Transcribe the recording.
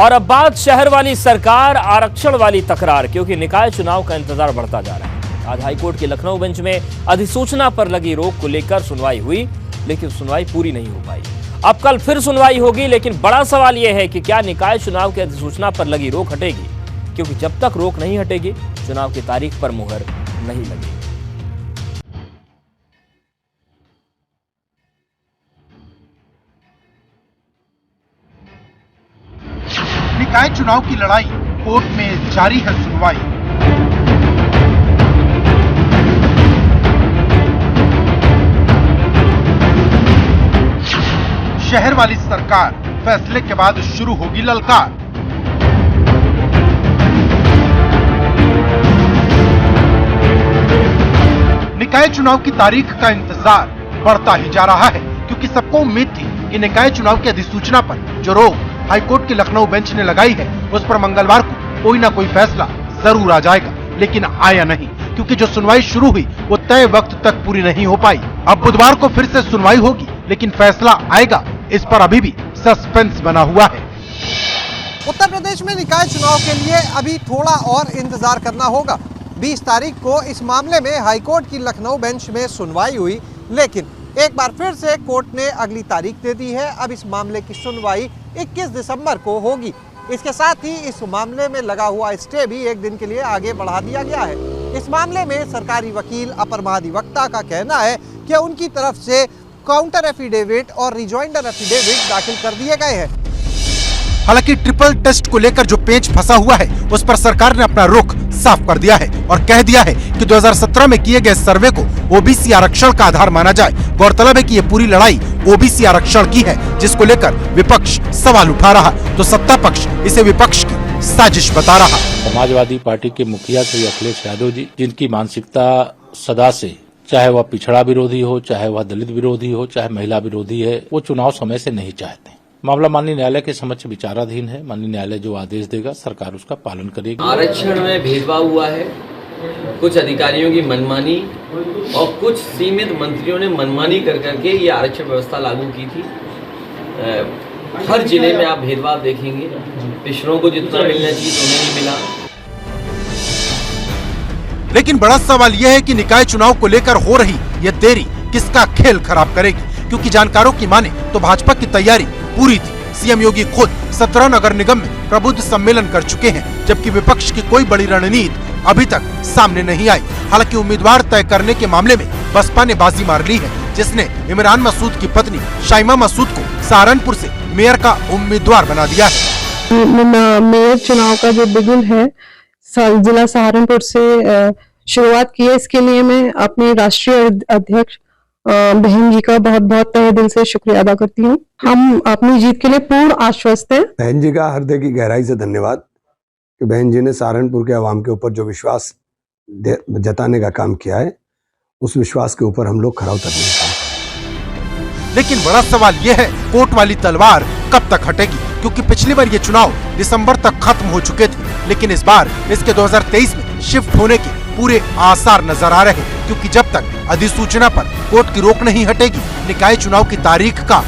और अब बात शहर वाली सरकार आरक्षण वाली तकरार, क्योंकि निकाय चुनाव का इंतजार बढ़ता जा रहा है। आज हाईकोर्ट के लखनऊ बेंच में अधिसूचना पर लगी रोक को लेकर सुनवाई हुई, लेकिन सुनवाई पूरी नहीं हो पाई। अब कल फिर सुनवाई होगी, लेकिन बड़ा सवाल यह है कि क्या निकाय चुनाव की अधिसूचना पर लगी रोक हटेगी, क्योंकि जब तक रोक नहीं हटेगी चुनाव की तारीख पर मुहर नहीं लगेगी। निकाय चुनाव की लड़ाई कोर्ट में जारी है सुनवाई। शहर वाली सरकार फैसले के बाद शुरू होगी ललकार। निकाय चुनाव की तारीख का इंतजार बढ़ता ही जा रहा है, क्योंकि सबको उम्मीद थी कि निकाय चुनाव की अधिसूचना पर जो रोक हाईकोर्ट के लखनऊ बेंच ने लगाई है, उस पर मंगलवार को कोई ना कोई फैसला जरूर आ जाएगा, लेकिन आया नहीं, क्योंकि जो सुनवाई शुरू हुई वो तय वक्त तक पूरी नहीं हो पाई। अब बुधवार को फिर से सुनवाई होगी, लेकिन फैसला आएगा, इस पर अभी भी सस्पेंस बना हुआ है। उत्तर प्रदेश में निकाय चुनाव के लिए अभी थोड़ा और इंतजार करना होगा। 20 तारीख को इस मामले में हाईकोर्ट की लखनऊ बेंच में सुनवाई हुई, लेकिन एक बार फिर से कोर्ट ने अगली तारीख दे दी है। अब इस मामले की सुनवाई 21 दिसंबर को होगी। इसके साथ ही इस मामले में लगा हुआ स्टे भी एक दिन के लिए आगे बढ़ा दिया गया है। इस मामले में सरकारी वकील अपर महाधिवक्ता का कहना है कि उनकी तरफ से काउंटर एफिडेविट और रिजॉइंडर एफिडेविट दाखिल कर दिए गए हैं। हालांकि ट्रिपल टेस्ट को लेकर जो पेच फंसा हुआ है, उस पर सरकार ने अपना रुख साफ कर दिया है और कह दिया है कि 2017 में किए गए सर्वे को ओबीसी आरक्षण का आधार माना जाए। गौरतलब है कि ये पूरी लड़ाई ओबीसी आरक्षण की है, जिसको लेकर विपक्ष सवाल उठा रहा, तो सत्ता पक्ष इसे विपक्ष की साजिश बता रहा। समाजवादी पार्टी के मुखिया श्री अखिलेश यादव जी, जिनकी मानसिकता सदा से, चाहे वह पिछड़ा विरोधी हो, चाहे वह दलित विरोधी हो, चाहे महिला विरोधी है, वो चुनाव समय से नहीं चाहते। मामला माननीय न्यायालय के समक्ष विचाराधीन है। माननीय न्यायालय जो आदेश देगा सरकार उसका पालन करेगी। आरक्षण में भेदभाव हुआ है, कुछ अधिकारियों की मनमानी और कुछ सीमित मंत्रियों ने मनमानी कर करके ये आरक्षण व्यवस्था लागू की थी। हर जिले में आप भेदभाव देखेंगे, पिछड़ों को जितना मिलना चाहिए तो नहीं मिला। लेकिन बड़ा सवाल यह है कि निकाय चुनाव को लेकर हो रही ये देरी किसका खेल खराब करेगी, क्योंकि जानकारों की माने तो भाजपा की तैयारी पूरी थी। सीएम योगी खुद 17 नगर निगम में प्रबुद्ध सम्मेलन कर चुके हैं, जबकि विपक्ष की कोई बड़ी रणनीति अभी तक सामने नहीं आई। हालांकि उम्मीदवार तय करने के मामले में बसपा ने बाजी मार ली है, जिसने इमरान मसूद की पत्नी शाइमा मसूद को सहारनपुर से मेयर का उम्मीदवार बना दिया है। मेयर चुनाव का जो बिगिन है जिला सहारनपुर से शुरुआत की है। इसके लिए मैं अपने राष्ट्रीय अध्यक्ष बहन जी का बहुत बहुत तहे दिल से शुक्रिया अदा करती हूँ। हम अपनी जीत के लिए पूर्ण आश्वस्त हैं। बहन जी का हृदय की गहराई से धन्यवाद कि बहन जी ने सहारनपुर के आवाम के ऊपर जो विश्वास जताने का काम किया है, उस विश्वास के ऊपर हम लोग खरा उतरने का काम। लेकिन बड़ा सवाल यह है, कोर्ट वाली तलवार कब तक हटेगी, क्योंकि पिछली बार ये चुनाव दिसंबर तक खत्म हो चुके थे, लेकिन इस बार इसके 2023 में शिफ्ट होने के पूरे आसार नजर आ रहे हैं, क्योंकि जब तक अधिसूचना पर कोर्ट की रोक नहीं हटेगी, निकाय चुनाव की तारीख का